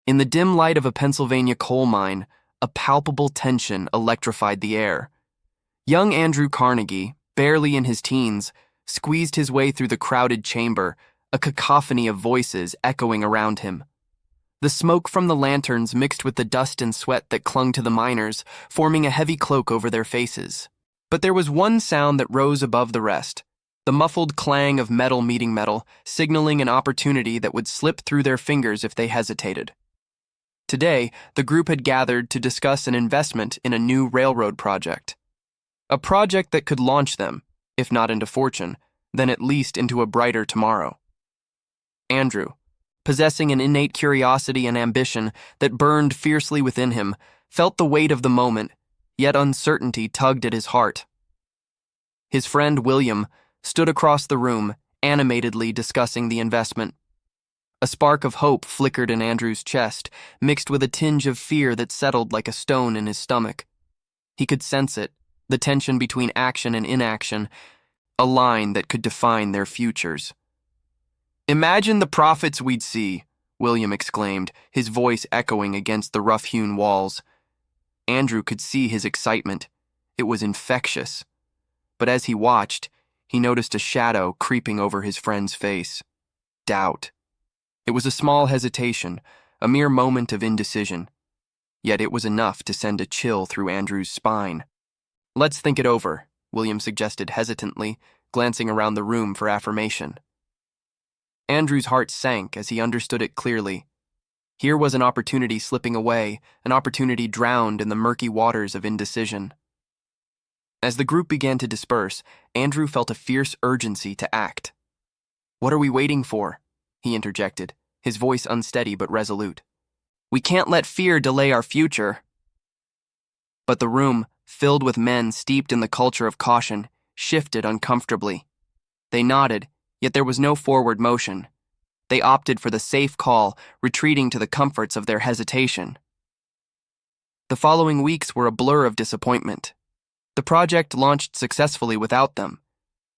In the dim light of a Pennsylvania coal mine, a palpable tension electrified the air. Young Andrew Carnegie, barely in his teens, squeezed his way through the crowded chamber, a cacophony of voices echoing around him. The smoke from the lanterns mixed with the dust and sweat that clung to the miners, forming a heavy cloak over their faces. But there was one sound that rose above the rest, the muffled clang of metal meeting metal, signaling an opportunity that would slip through their fingers if they hesitated. Today, the group had gathered to discuss an investment in a new railroad project. A project that could launch them, if not into fortune, then at least into a brighter tomorrow. Andrew, possessing an innate curiosity and ambition that burned fiercely within him, felt the weight of the moment, yet uncertainty tugged at his heart. His friend William stood across the room, animatedly discussing the investment. A spark of hope flickered in Andrew's chest, mixed with a tinge of fear that settled like a stone in his stomach. He could sense it, the tension between action and inaction, a line that could define their futures. "Imagine the profits we'd see," William exclaimed, his voice echoing against the rough-hewn walls. Andrew could see his excitement. It was infectious. But as he watched, he noticed a shadow creeping over his friend's face. Doubt. It was a small hesitation, a mere moment of indecision. Yet it was enough to send a chill through Andrew's spine. "Let's think it over," William suggested hesitantly, glancing around the room for affirmation. Andrew's heart sank as he understood it clearly. Here was an opportunity slipping away, an opportunity drowned in the murky waters of indecision. As the group began to disperse, Andrew felt a fierce urgency to act. "What are we waiting for?" he interjected, his voice unsteady but resolute. "We can't let fear delay our future." But the room, filled with men steeped in the culture of caution, shifted uncomfortably. They nodded, yet there was no forward motion. They opted for the safe call, retreating to the comforts of their hesitation. The following weeks were a blur of disappointment. The project launched successfully without them,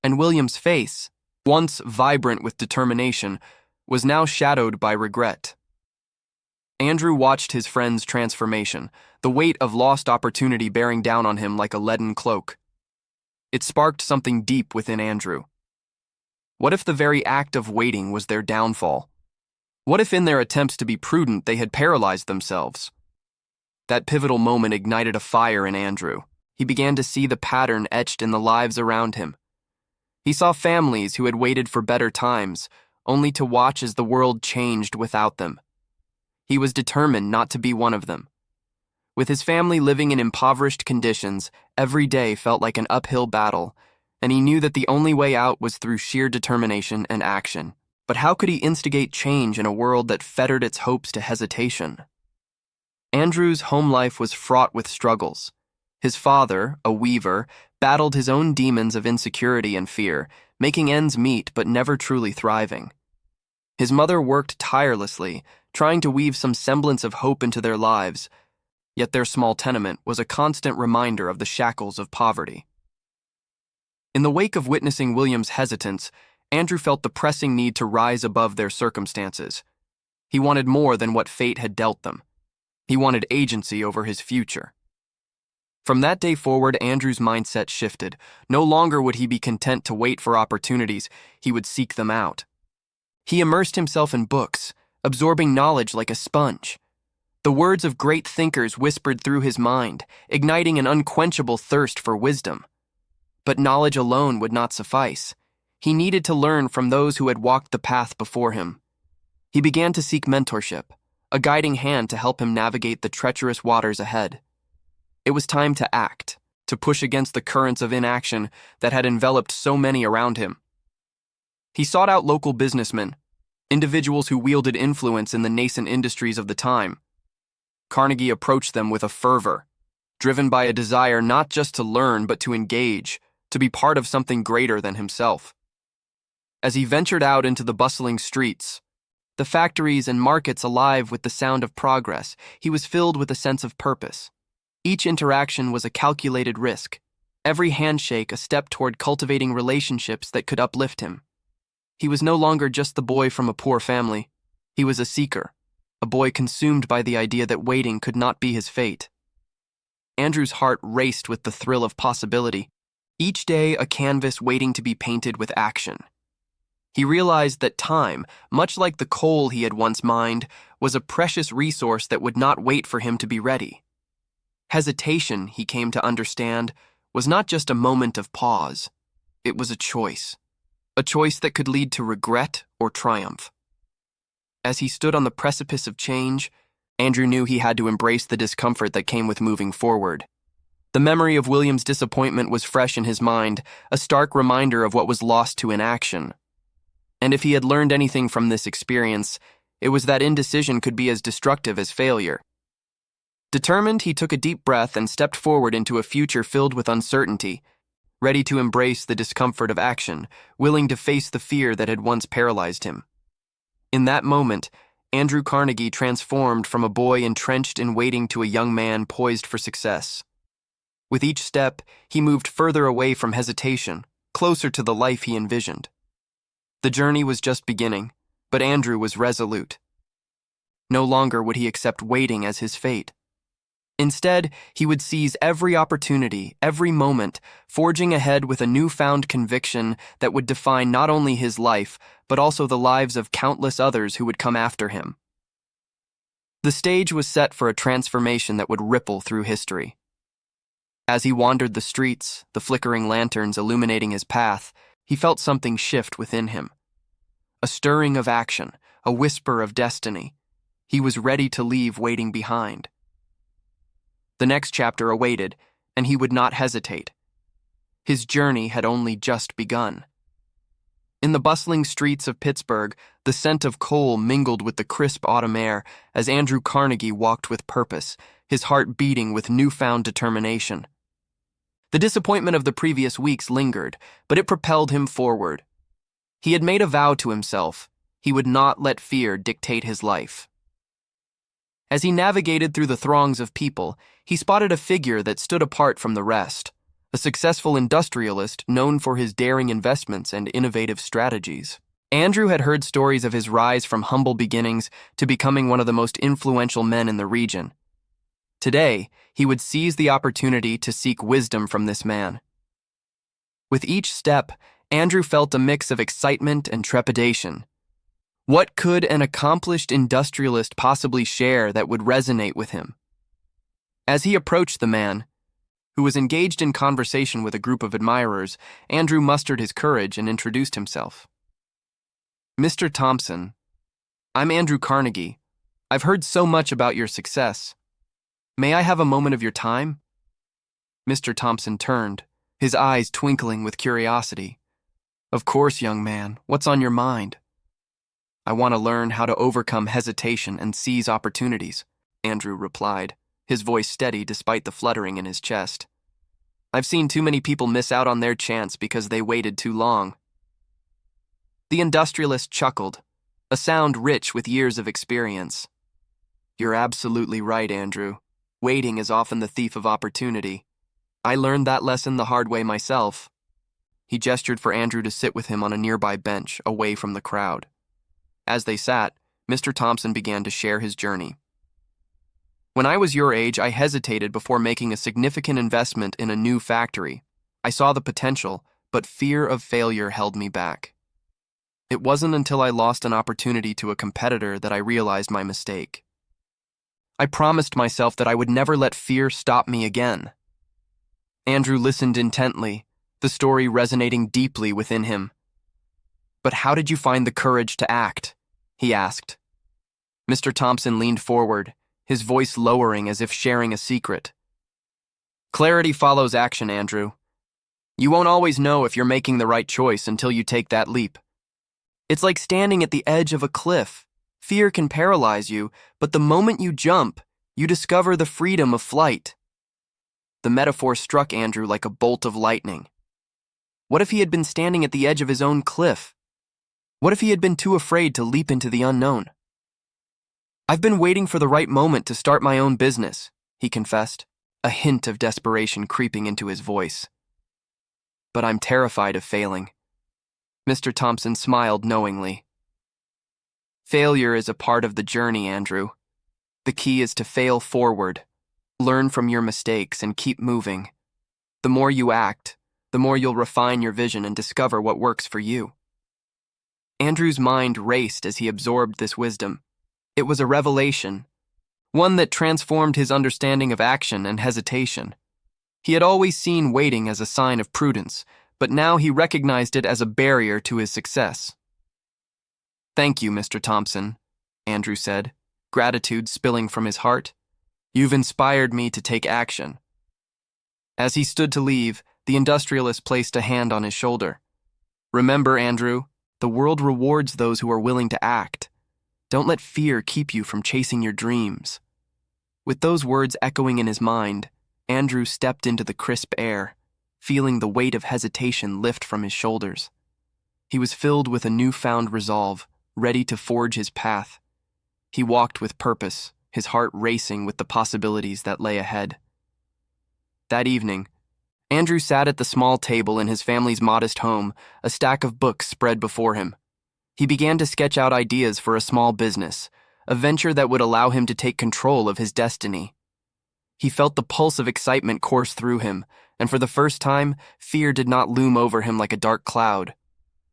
and William's face, once vibrant with determination, was now shadowed by regret. Andrew watched his friend's transformation, the weight of lost opportunity bearing down on him like a leaden cloak. It sparked something deep within Andrew. What if the very act of waiting was their downfall? What if in their attempts to be prudent they had paralyzed themselves? That pivotal moment ignited a fire in Andrew. He began to see the pattern etched in the lives around him. He saw families who had waited for better times, only to watch as the world changed without them. He was determined not to be one of them. With his family living in impoverished conditions, every day felt like an uphill battle, and he knew that the only way out was through sheer determination and action. But how could he instigate change in a world that fettered its hopes to hesitation? Andrew's home life was fraught with struggles. His father, a weaver, battled his own demons of insecurity and fear, making ends meet but never truly thriving. His mother worked tirelessly, trying to weave some semblance of hope into their lives, yet their small tenement was a constant reminder of the shackles of poverty. In the wake of witnessing William's hesitance, Andrew felt the pressing need to rise above their circumstances. He wanted more than what fate had dealt them. He wanted agency over his future. From that day forward, Andrew's mindset shifted. No longer would he be content to wait for opportunities, he would seek them out. He immersed himself in books, absorbing knowledge like a sponge. The words of great thinkers whispered through his mind, igniting an unquenchable thirst for wisdom. But knowledge alone would not suffice. He needed to learn from those who had walked the path before him. He began to seek mentorship, a guiding hand to help him navigate the treacherous waters ahead. It was time to act, to push against the currents of inaction that had enveloped so many around him. He sought out local businessmen, individuals who wielded influence in the nascent industries of the time. Carnegie approached them with a fervor, driven by a desire not just to learn but to engage, to be part of something greater than himself. As he ventured out into the bustling streets, the factories and markets alive with the sound of progress, he was filled with a sense of purpose. Each interaction was a calculated risk, every handshake a step toward cultivating relationships that could uplift him. He was no longer just the boy from a poor family. He was a seeker, a boy consumed by the idea that waiting could not be his fate. Andrew's heart raced with the thrill of possibility, each day a canvas waiting to be painted with action. He realized that time, much like the coal he had once mined, was a precious resource that would not wait for him to be ready. Hesitation, he came to understand, was not just a moment of pause. It was a choice that could lead to regret or triumph. As he stood on the precipice of change, Andrew knew he had to embrace the discomfort that came with moving forward. The memory of William's disappointment was fresh in his mind, a stark reminder of what was lost to inaction. And if he had learned anything from this experience, it was that indecision could be as destructive as failure. Determined, he took a deep breath and stepped forward into a future filled with uncertainty, ready to embrace the discomfort of action, willing to face the fear that had once paralyzed him. In that moment, Andrew Carnegie transformed from a boy entrenched in waiting to a young man poised for success. With each step, he moved further away from hesitation, closer to the life he envisioned. The journey was just beginning, but Andrew was resolute. No longer would he accept waiting as his fate. Instead, he would seize every opportunity, every moment, forging ahead with a newfound conviction that would define not only his life, but also the lives of countless others who would come after him. The stage was set for a transformation that would ripple through history. As he wandered the streets, the flickering lanterns illuminating his path, he felt something shift within him. A stirring of action, a whisper of destiny. He was ready to leave waiting behind. The next chapter awaited, and he would not hesitate. His journey had only just begun. In the bustling streets of Pittsburgh, the scent of coal mingled with the crisp autumn air as Andrew Carnegie walked with purpose, his heart beating with newfound determination. The disappointment of the previous weeks lingered, but it propelled him forward. He had made a vow to himself. He would not let fear dictate his life. As he navigated through the throngs of people, he spotted a figure that stood apart from the rest, a successful industrialist known for his daring investments and innovative strategies. Andrew had heard stories of his rise from humble beginnings to becoming one of the most influential men in the region. Today, he would seize the opportunity to seek wisdom from this man. With each step, Andrew felt a mix of excitement and trepidation. What could an accomplished industrialist possibly share that would resonate with him? As he approached the man, who was engaged in conversation with a group of admirers, Andrew mustered his courage and introduced himself. "Mr. Thompson, I'm Andrew Carnegie. I've heard so much about your success. May I have a moment of your time?" Mr. Thompson turned, his eyes twinkling with curiosity. "Of course, young man. What's on your mind?" "I want to learn how to overcome hesitation and seize opportunities," Andrew replied, his voice steady despite the fluttering in his chest. "I've seen too many people miss out on their chance because they waited too long." The industrialist chuckled, a sound rich with years of experience. "You're absolutely right, Andrew. Waiting is often the thief of opportunity. I learned that lesson the hard way myself." He gestured for Andrew to sit with him on a nearby bench, away from the crowd. As they sat, Mr. Thompson began to share his journey. "When I was your age, I hesitated before making a significant investment in a new factory. I saw the potential, but fear of failure held me back. It wasn't until I lost an opportunity to a competitor that I realized my mistake. I promised myself that I would never let fear stop me again." Andrew listened intently, the story resonating deeply within him. "But how did you find the courage to act?" he asked. Mr. Thompson leaned forward, his voice lowering as if sharing a secret. "Clarity follows action, Andrew. You won't always know if you're making the right choice until you take that leap. It's like standing at the edge of a cliff. Fear can paralyze you, but the moment you jump, you discover the freedom of flight." The metaphor struck Andrew like a bolt of lightning. What if he had been standing at the edge of his own cliff? What if he had been too afraid to leap into the unknown? "I've been waiting for the right moment to start my own business," he confessed, a hint of desperation creeping into his voice. "But I'm terrified of failing." Mr. Thompson smiled knowingly. Failure is a part of the journey, Andrew. The key is to fail forward, learn from your mistakes, and keep moving. The more you act, the more you'll refine your vision and discover what works for you. Andrew's mind raced as he absorbed this wisdom. It was a revelation, one that transformed his understanding of action and hesitation. He had always seen waiting as a sign of prudence, but now he recognized it as a barrier to his success. "Thank you, Mr. Thompson," Andrew said, gratitude spilling from his heart. "You've inspired me to take action." As he stood to leave, the industrialist placed a hand on his shoulder. "Remember, Andrew, the world rewards those who are willing to act. Don't let fear keep you from chasing your dreams." With those words echoing in his mind, Andrew stepped into the crisp air, feeling the weight of hesitation lift from his shoulders. He was filled with a newfound resolve, ready to forge his path. He walked with purpose, his heart racing with the possibilities that lay ahead. That evening, Andrew sat at the small table in his family's modest home, a stack of books spread before him. He began to sketch out ideas for a small business, a venture that would allow him to take control of his destiny. He felt the pulse of excitement course through him, and for the first time, fear did not loom over him like a dark cloud.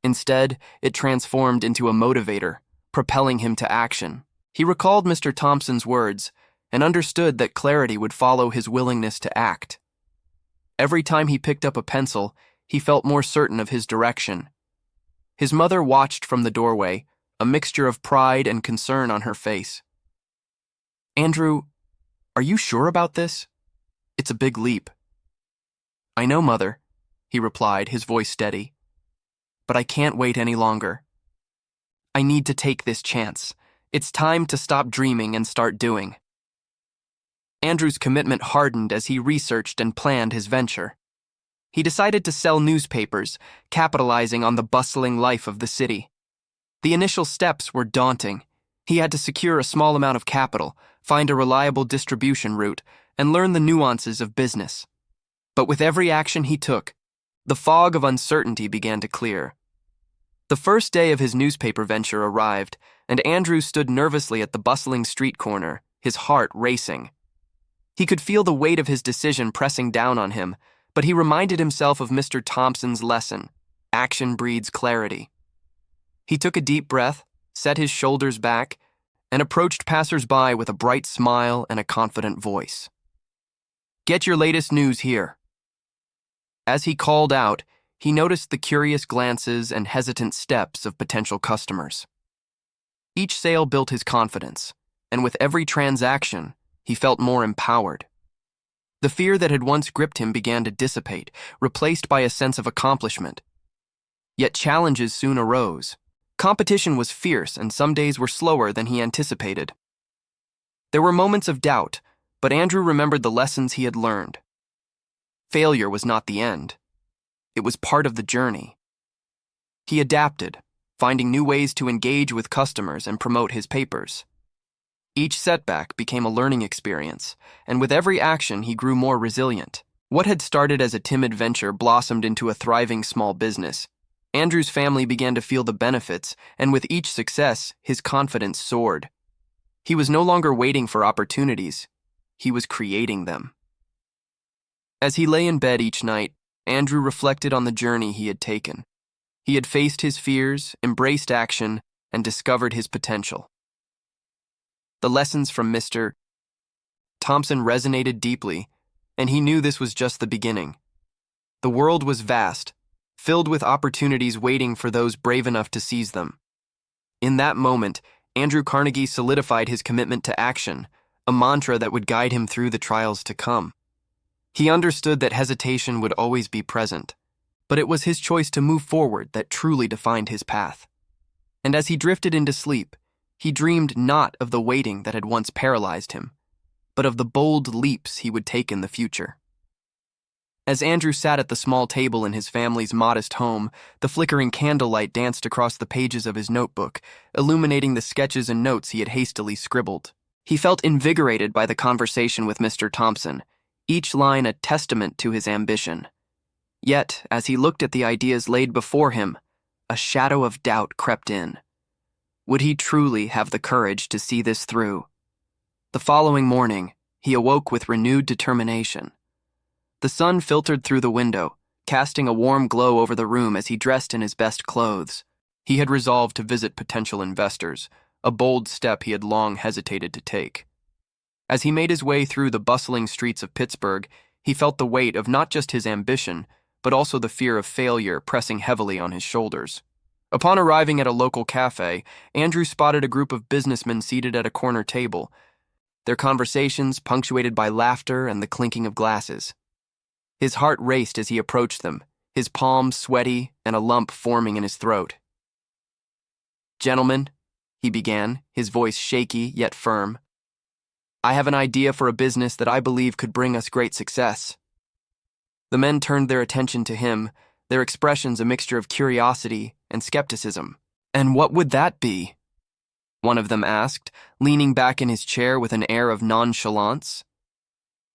Instead, it transformed into a motivator, propelling him to action. He recalled Mr. Thompson's words and understood that clarity would follow his willingness to act. Every time he picked up a pencil, he felt more certain of his direction. His mother watched from the doorway, a mixture of pride and concern on her face. "Andrew, are you sure about this? It's a big leap." "I know, Mother," he replied, his voice steady. "But I can't wait any longer. I need to take this chance. It's time to stop dreaming and start doing." Andrew's commitment hardened as he researched and planned his venture. He decided to sell newspapers, capitalizing on the bustling life of the city. The initial steps were daunting. He had to secure a small amount of capital, find a reliable distribution route, and learn the nuances of business. But with every action he took, the fog of uncertainty began to clear. The first day of his newspaper venture arrived, and Andrew stood nervously at the bustling street corner, his heart racing. He could feel the weight of his decision pressing down on him, but he reminded himself of Mr. Thompson's lesson: action breeds clarity. He took a deep breath, set his shoulders back, and approached passers-by with a bright smile and a confident voice. "Get your latest news here." As he called out, he noticed the curious glances and hesitant steps of potential customers. Each sale built his confidence, and with every transaction, he felt more empowered. The fear that had once gripped him began to dissipate, replaced by a sense of accomplishment. Yet challenges soon arose. Competition was fierce, and some days were slower than he anticipated. There were moments of doubt, but Andrew remembered the lessons he had learned. Failure was not the end. It was part of the journey. He adapted, finding new ways to engage with customers and promote his papers. Each setback became a learning experience, and with every action he grew more resilient. What had started as a timid venture blossomed into a thriving small business. Andrew's family began to feel the benefits, and with each success, his confidence soared. He was no longer waiting for opportunities. He was creating them. As he lay in bed each night, Andrew reflected on the journey he had taken. He had faced his fears, embraced action, and discovered his potential. The lessons from Mr. Thompson resonated deeply, and he knew this was just the beginning. The world was vast, filled with opportunities waiting for those brave enough to seize them. In that moment, Andrew Carnegie solidified his commitment to action, a mantra that would guide him through the trials to come. He understood that hesitation would always be present, but it was his choice to move forward that truly defined his path. And as he drifted into sleep, he dreamed not of the waiting that had once paralyzed him, but of the bold leaps he would take in the future. As Andrew sat at the small table in his family's modest home, the flickering candlelight danced across the pages of his notebook, illuminating the sketches and notes he had hastily scribbled. He felt invigorated by the conversation with Mr. Thompson, each line a testament to his ambition. Yet, as he looked at the ideas laid before him, a shadow of doubt crept in. Would he truly have the courage to see this through? The following morning, he awoke with renewed determination. The sun filtered through the window, casting a warm glow over the room as he dressed in his best clothes. He had resolved to visit potential investors, a bold step he had long hesitated to take. As he made his way through the bustling streets of Pittsburgh, he felt the weight of not just his ambition, but also the fear of failure pressing heavily on his shoulders. Upon arriving at a local cafe, Andrew spotted a group of businessmen seated at a corner table, their conversations punctuated by laughter and the clinking of glasses. His heart raced as he approached them, his palms sweaty and a lump forming in his throat. "Gentlemen," he began, his voice shaky yet firm, "I have an idea for a business that I believe could bring us great success." The men turned their attention to him, their expressions a mixture of curiosity and skepticism. "And what would that be?" one of them asked, leaning back in his chair with an air of nonchalance.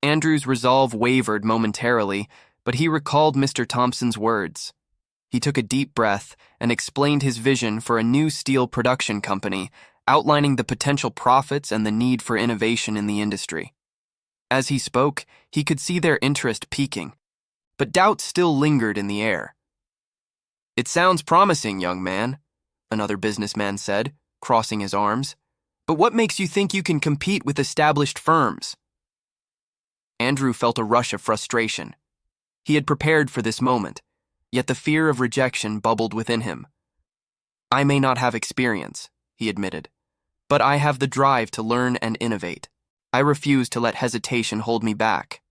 Andrew's resolve wavered momentarily, but he recalled Mr. Thompson's words. He took a deep breath and explained his vision for a new steel production company, outlining the potential profits and the need for innovation in the industry. As he spoke, he could see their interest peaking, but doubt still lingered in the air. "It sounds promising, young man," another businessman said, crossing his arms. "But what makes you think you can compete with established firms?" Andrew felt a rush of frustration. He had prepared for this moment, yet the fear of rejection bubbled within him. "I may not have experience," he admitted, "but I have the drive to learn and innovate. I refuse to let hesitation hold me back."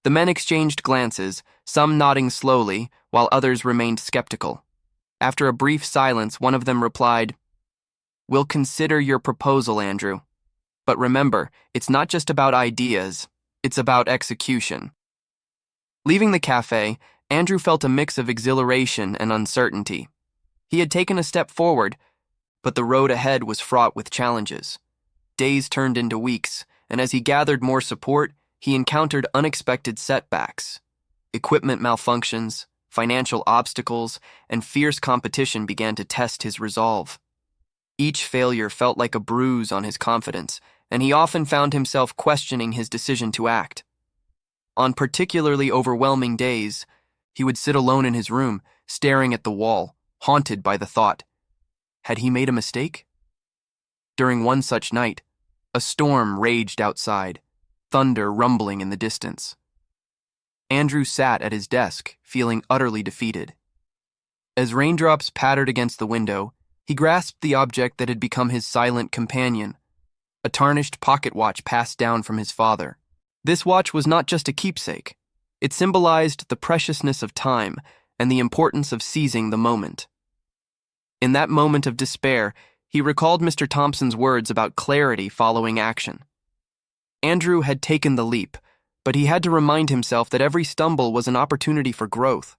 The men exchanged glances, some nodding slowly, while others remained skeptical. After a brief silence, one of them replied, "We'll consider your proposal, Andrew. But remember, it's not just about ideas, it's about execution." Leaving the cafe, Andrew felt a mix of exhilaration and uncertainty. He had taken a step forward, but the road ahead was fraught with challenges. Days turned into weeks, and as he gathered more support, he encountered unexpected setbacks. Equipment malfunctions, financial obstacles, and fierce competition began to test his resolve. Each failure felt like a bruise on his confidence, and he often found himself questioning his decision to act. On particularly overwhelming days, he would sit alone in his room, staring at the wall, haunted by the thought, had he made a mistake? During one such night, a storm raged outside, thunder rumbling in the distance. Andrew sat at his desk, feeling utterly defeated. As raindrops pattered against the window, he grasped the object that had become his silent companion, a tarnished pocket watch passed down from his father. This watch was not just a keepsake. It symbolized the preciousness of time and the importance of seizing the moment. In that moment of despair, he recalled Mr. Thompson's words about clarity following action. Andrew had taken the leap, but he had to remind himself that every stumble was an opportunity for growth.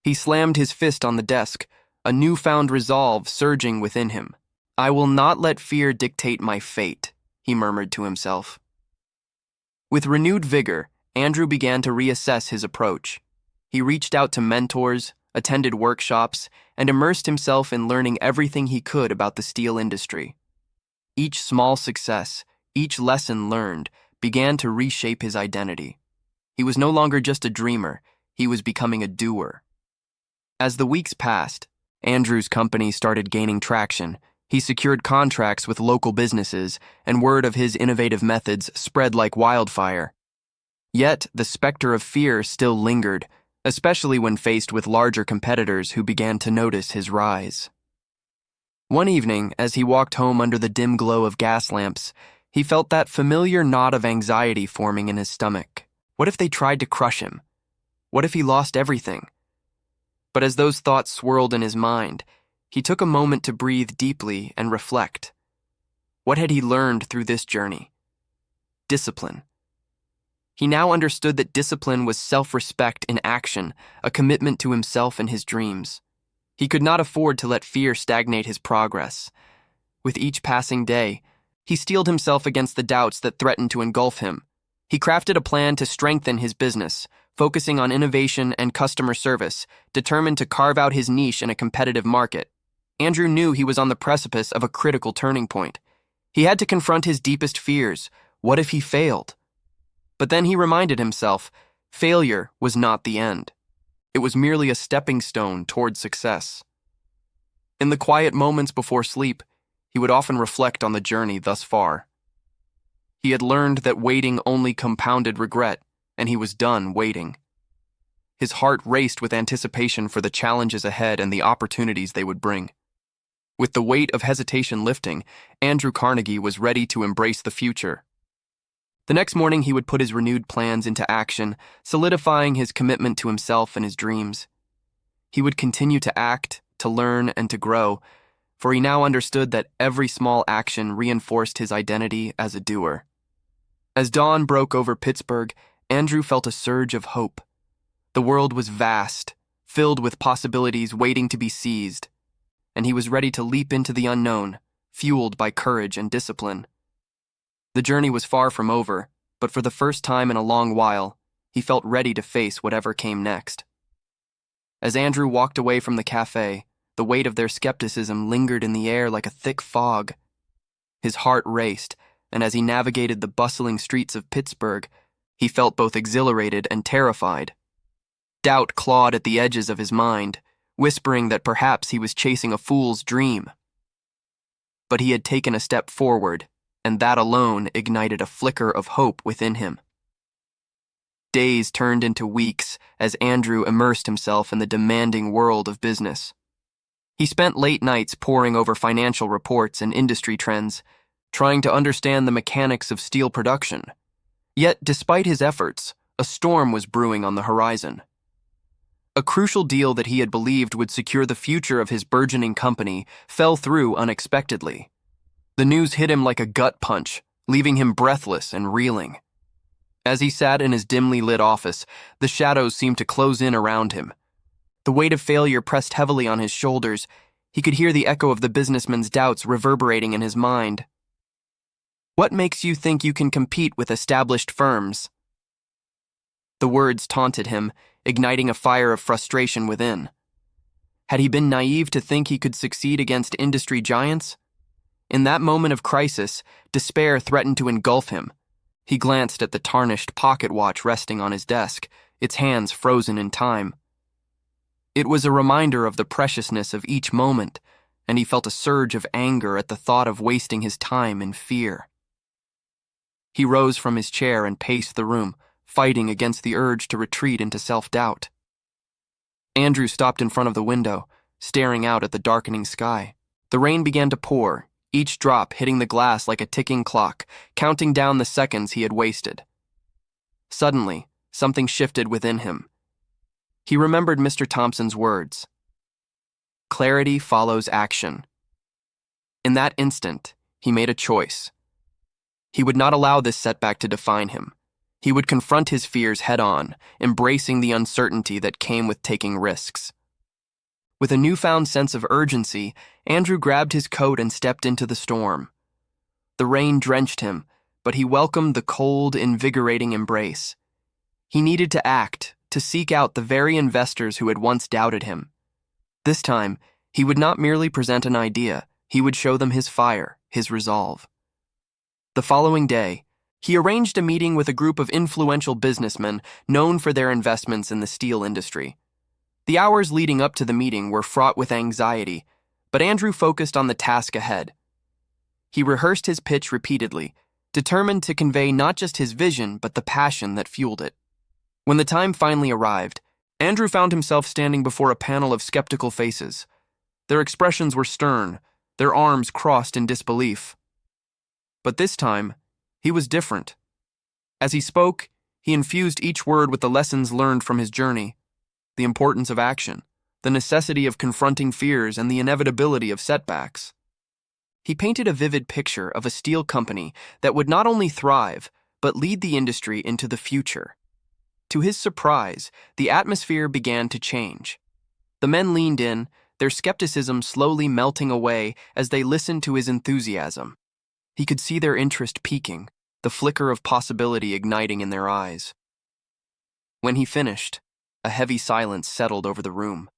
He slammed his fist on the desk, a newfound resolve surging within him. "I will not let fear dictate my fate," he murmured to himself. With renewed vigor, Andrew began to reassess his approach. He reached out to mentors, attended workshops, and immersed himself in learning everything he could about the steel industry. Each small success, each lesson learned, began to reshape his identity. He was no longer just a dreamer, he was becoming a doer. As the weeks passed, Andrew's company started gaining traction. He secured contracts with local businesses, and word of his innovative methods spread like wildfire. Yet, the specter of fear still lingered, especially when faced with larger competitors who began to notice his rise. One evening, as he walked home under the dim glow of gas lamps, he felt that familiar knot of anxiety forming in his stomach. What if they tried to crush him? What if he lost everything? But as those thoughts swirled in his mind, he took a moment to breathe deeply and reflect. What had he learned through this journey? Discipline. He now understood that discipline was self-respect in action, a commitment to himself and his dreams. He could not afford to let fear stagnate his progress. With each passing day, he steeled himself against the doubts that threatened to engulf him. He crafted a plan to strengthen his business, focusing on innovation and customer service, determined to carve out his niche in a competitive market. Andrew knew he was on the precipice of a critical turning point. He had to confront his deepest fears. What if he failed? But then he reminded himself, failure was not the end. It was merely a stepping stone toward success. In the quiet moments before sleep, he would often reflect on the journey thus far. He had learned that waiting only compounded regret, and he was done waiting. His heart raced with anticipation for the challenges ahead and the opportunities they would bring. With the weight of hesitation lifting, Andrew Carnegie was ready to embrace the future. The next morning, he would put his renewed plans into action, solidifying his commitment to himself and his dreams. He would continue to act, to learn, and to grow, for he now understood that every small action reinforced his identity as a doer. As dawn broke over Pittsburgh, Andrew felt a surge of hope. The world was vast, filled with possibilities waiting to be seized, and he was ready to leap into the unknown, fueled by courage and discipline. The journey was far from over, but for the first time in a long while, he felt ready to face whatever came next. As Andrew walked away from the cafe, the weight of their skepticism lingered in the air like a thick fog. His heart raced, and as he navigated the bustling streets of Pittsburgh, he felt both exhilarated and terrified. Doubt clawed at the edges of his mind, whispering that perhaps he was chasing a fool's dream. But he had taken a step forward, and that alone ignited a flicker of hope within him. Days turned into weeks as Andrew immersed himself in the demanding world of business. He spent late nights poring over financial reports and industry trends, trying to understand the mechanics of steel production. Yet, despite his efforts, a storm was brewing on the horizon. A crucial deal that he had believed would secure the future of his burgeoning company fell through unexpectedly. The news hit him like a gut punch, leaving him breathless and reeling. As he sat in his dimly lit office, the shadows seemed to close in around him. The weight of failure pressed heavily on his shoulders. He could hear the echo of the businessman's doubts reverberating in his mind. "What makes you think you can compete with established firms?" The words taunted him, igniting a fire of frustration within. Had he been naive to think he could succeed against industry giants? In that moment of crisis, despair threatened to engulf him. He glanced at the tarnished pocket watch resting on his desk, its hands frozen in time. It was a reminder of the preciousness of each moment, and he felt a surge of anger at the thought of wasting his time in fear. He rose from his chair and paced the room, fighting against the urge to retreat into self-doubt. Andrew stopped in front of the window, staring out at the darkening sky. The rain began to pour, each drop hitting the glass like a ticking clock, counting down the seconds he had wasted. Suddenly, something shifted within him. He remembered Mr. Thompson's words. Clarity follows action. In that instant, he made a choice. He would not allow this setback to define him. He would confront his fears head-on, embracing the uncertainty that came with taking risks. With a newfound sense of urgency, Andrew grabbed his coat and stepped into the storm. The rain drenched him, but he welcomed the cold, invigorating embrace. He needed to act, to seek out the very investors who had once doubted him. This time, he would not merely present an idea, he would show them his fire, his resolve. The following day, he arranged a meeting with a group of influential businessmen known for their investments in the steel industry. The hours leading up to the meeting were fraught with anxiety, but Andrew focused on the task ahead. He rehearsed his pitch repeatedly, determined to convey not just his vision but the passion that fueled it. When the time finally arrived, Andrew found himself standing before a panel of skeptical faces. Their expressions were stern, their arms crossed in disbelief. But this time, he was different. As he spoke, he infused each word with the lessons learned from his journey, the importance of action, the necessity of confronting fears, and the inevitability of setbacks. He painted a vivid picture of a steel company that would not only thrive, but lead the industry into the future. To his surprise, the atmosphere began to change. The men leaned in, their skepticism slowly melting away as they listened to his enthusiasm. He could see their interest peaking, the flicker of possibility igniting in their eyes. When he finished, a heavy silence settled over the room.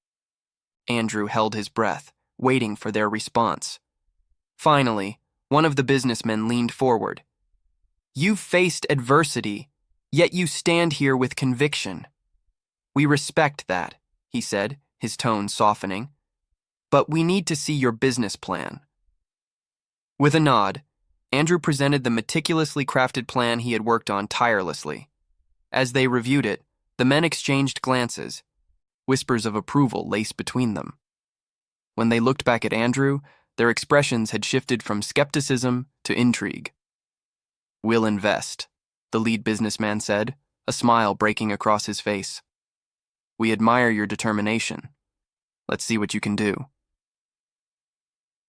Andrew held his breath, waiting for their response. Finally, one of the businessmen leaned forward. "You've faced adversity, yet you stand here with conviction. We respect that," he said, his tone softening. "But we need to see your business plan." With a nod, Andrew presented the meticulously crafted plan he had worked on tirelessly. As they reviewed it, the men exchanged glances. Whispers of approval laced between them. When they looked back at Andrew, their expressions had shifted from skepticism to intrigue. "We'll invest," the lead businessman said, a smile breaking across his face. "We admire your determination. Let's see what you can do."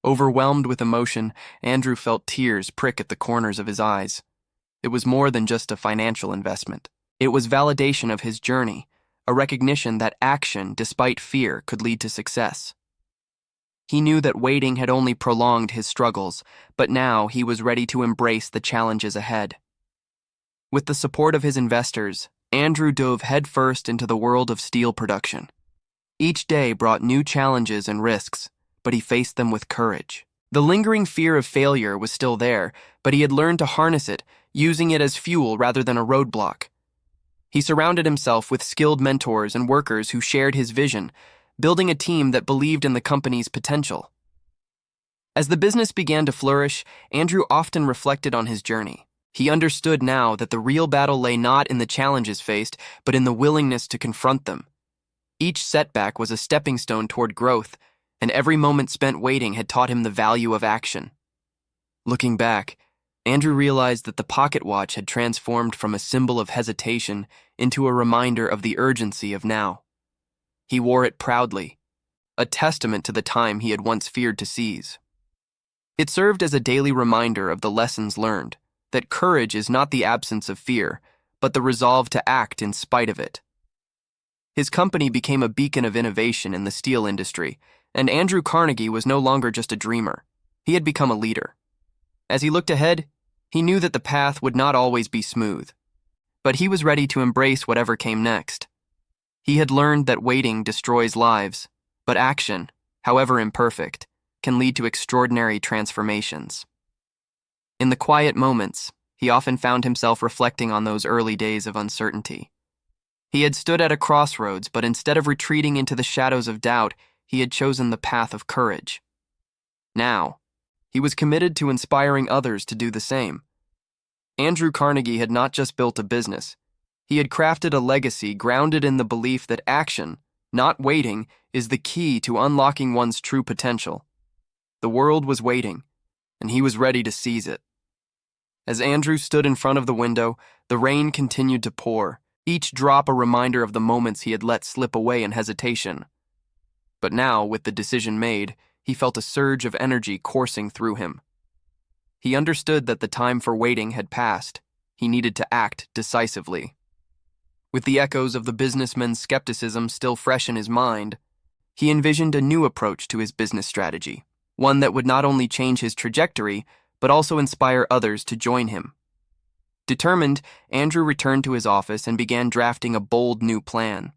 Overwhelmed with emotion, Andrew felt tears prick at the corners of his eyes. It was more than just a financial investment. It was validation of his journey, a recognition that action, despite fear, could lead to success. He knew that waiting had only prolonged his struggles, but now he was ready to embrace the challenges ahead. With the support of his investors, Andrew dove headfirst into the world of steel production. Each day brought new challenges and risks, but he faced them with courage. The lingering fear of failure was still there, but he had learned to harness it, using it as fuel rather than a roadblock. He surrounded himself with skilled mentors and workers who shared his vision, building a team that believed in the company's potential. As the business began to flourish, Andrew often reflected on his journey. He understood now that the real battle lay not in the challenges faced, but in the willingness to confront them. Each setback was a stepping stone toward growth, and every moment spent waiting had taught him the value of action. Looking back, Andrew realized that the pocket watch had transformed from a symbol of hesitation into a reminder of the urgency of now. He wore it proudly, a testament to the time he had once feared to seize. It served as a daily reminder of the lessons learned, that courage is not the absence of fear, but the resolve to act in spite of it. His company became a beacon of innovation in the steel industry, and Andrew Carnegie was no longer just a dreamer. He had become a leader. As he looked ahead, he knew that the path would not always be smooth, but he was ready to embrace whatever came next. He had learned that waiting destroys lives, but action, however imperfect, can lead to extraordinary transformations. In the quiet moments, he often found himself reflecting on those early days of uncertainty. He had stood at a crossroads, but instead of retreating into the shadows of doubt, he had chosen the path of courage. Now, he was committed to inspiring others to do the same. Andrew Carnegie had not just built a business. He had crafted a legacy grounded in the belief that action, not waiting, is the key to unlocking one's true potential. The world was waiting, and he was ready to seize it. As Andrew stood in front of the window, the rain continued to pour, each drop a reminder of the moments he had let slip away in hesitation. But now, with the decision made, he felt a surge of energy coursing through him. He understood that the time for waiting had passed. He needed to act decisively. With the echoes of the businessman's skepticism still fresh in his mind, he envisioned a new approach to his business strategy, one that would not only change his trajectory, but also inspire others to join him. Determined, Andrew returned to his office and began drafting a bold new plan.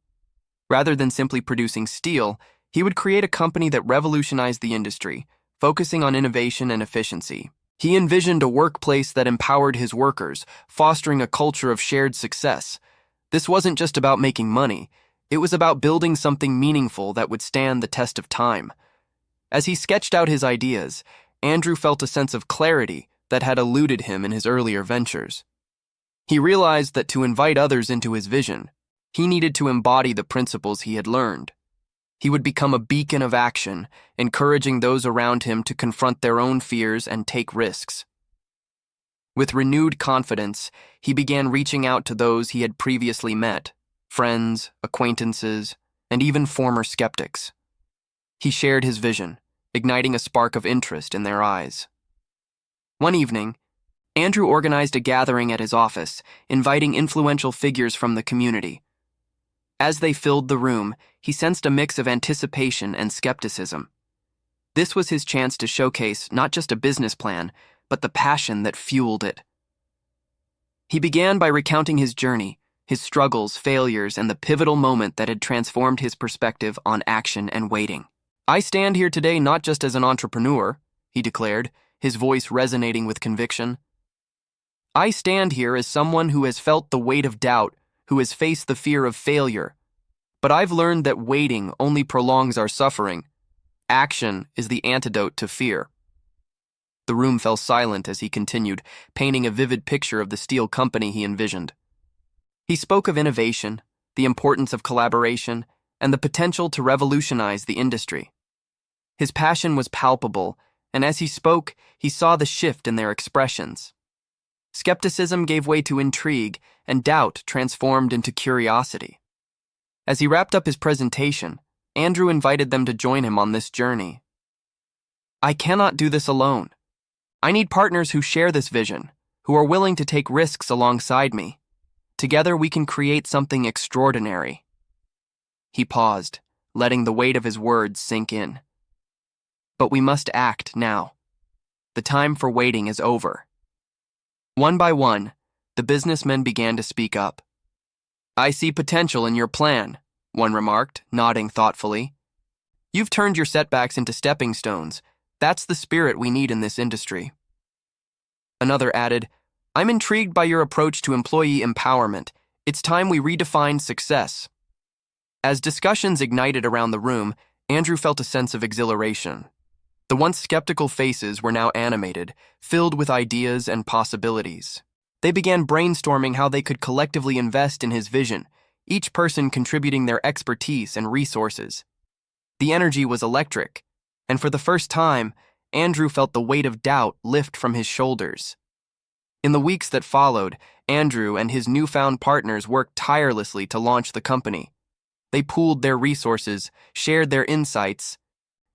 Rather than simply producing steel, he would create a company that revolutionized the industry, focusing on innovation and efficiency. He envisioned a workplace that empowered his workers, fostering a culture of shared success. This wasn't just about making money. It was about building something meaningful that would stand the test of time. As he sketched out his ideas, Andrew felt a sense of clarity that had eluded him in his earlier ventures. He realized that to invite others into his vision, he needed to embody the principles he had learned. He would become a beacon of action, encouraging those around him to confront their own fears and take risks. With renewed confidence, he began reaching out to those he had previously met, friends, acquaintances, and even former skeptics. He shared his vision, igniting a spark of interest in their eyes. One evening, Andrew organized a gathering at his office, inviting influential figures from the community. As they filled the room, he sensed a mix of anticipation and skepticism. This was his chance to showcase not just a business plan, but the passion that fueled it. He began by recounting his journey, his struggles, failures, and the pivotal moment that had transformed his perspective on action and waiting. I stand here today not just as an entrepreneur, he declared, his voice resonating with conviction. I stand here as someone who has felt the weight of doubt, who has faced the fear of failure. But I've learned that waiting only prolongs our suffering. Action is the antidote to fear. The room fell silent as he continued, painting a vivid picture of the steel company he envisioned. He spoke of innovation, the importance of collaboration, and the potential to revolutionize the industry. His passion was palpable, and as he spoke, he saw the shift in their expressions. Skepticism gave way to intrigue, and doubt transformed into curiosity. As he wrapped up his presentation, Andrew invited them to join him on this journey. I cannot do this alone. I need partners who share this vision, who are willing to take risks alongside me. Together we can create something extraordinary. He paused, letting the weight of his words sink in. But we must act now. The time for waiting is over. One by one, the businessmen began to speak up. I see potential in your plan, one remarked, nodding thoughtfully. You've turned your setbacks into stepping stones. That's the spirit we need in this industry. Another added, I'm intrigued by your approach to employee empowerment. It's time we redefine success. As discussions ignited around the room, Andrew felt a sense of exhilaration. The once skeptical faces were now animated, filled with ideas and possibilities. They began brainstorming how they could collectively invest in his vision, each person contributing their expertise and resources. The energy was electric, and for the first time, Andrew felt the weight of doubt lift from his shoulders. In the weeks that followed, Andrew and his newfound partners worked tirelessly to launch the company. They pooled their resources, shared their insights,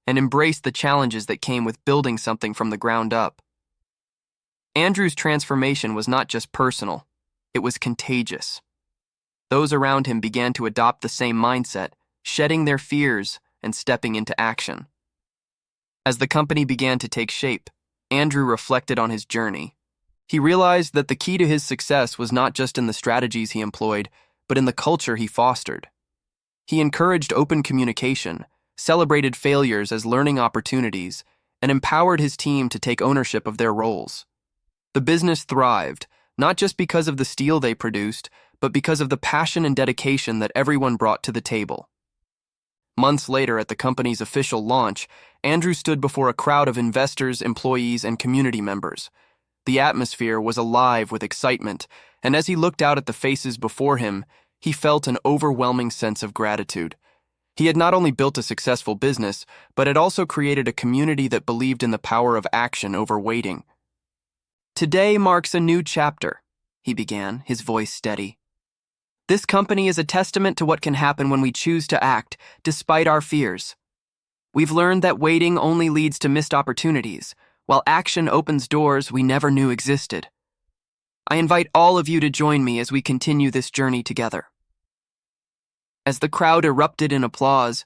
and embraced the challenges that came with building something from the ground up. Andrew's transformation was not just personal, it was contagious. Those around him began to adopt the same mindset, shedding their fears and stepping into action. As the company began to take shape, Andrew reflected on his journey. He realized that the key to his success was not just in the strategies he employed, but in the culture he fostered. He encouraged open communication, celebrated failures as learning opportunities, and empowered his team to take ownership of their roles. The business thrived, not just because of the steel they produced, but because of the passion and dedication that everyone brought to the table. Months later, at the company's official launch, Andrew stood before a crowd of investors, employees, and community members. The atmosphere was alive with excitement, and as he looked out at the faces before him, he felt an overwhelming sense of gratitude. He had not only built a successful business, but had also created a community that believed in the power of action over waiting. Today marks a new chapter, he began, his voice steady. This company is a testament to what can happen when we choose to act, despite our fears. We've learned that waiting only leads to missed opportunities, while action opens doors we never knew existed. I invite all of you to join me as we continue this journey together. As the crowd erupted in applause,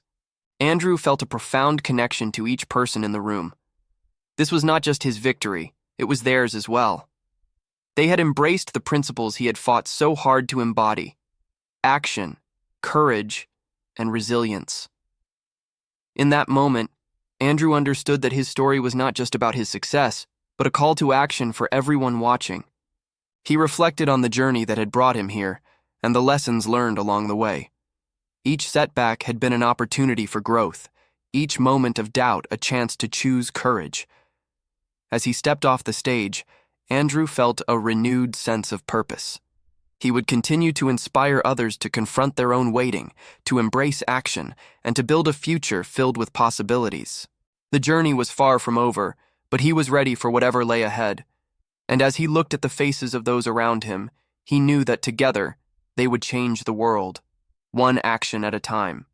Andrew felt a profound connection to each person in the room. This was not just his victory, it was theirs as well. They had embraced the principles he had fought so hard to embody: action, courage, and resilience. In that moment, Andrew understood that his story was not just about his success, but a call to action for everyone watching. He reflected on the journey that had brought him here and the lessons learned along the way. Each setback had been an opportunity for growth, each moment of doubt a chance to choose courage. As he stepped off the stage, Andrew felt a renewed sense of purpose. He would continue to inspire others to confront their own waiting, to embrace action, and to build a future filled with possibilities. The journey was far from over, but he was ready for whatever lay ahead. And as he looked at the faces of those around him, he knew that together they would change the world, one action at a time.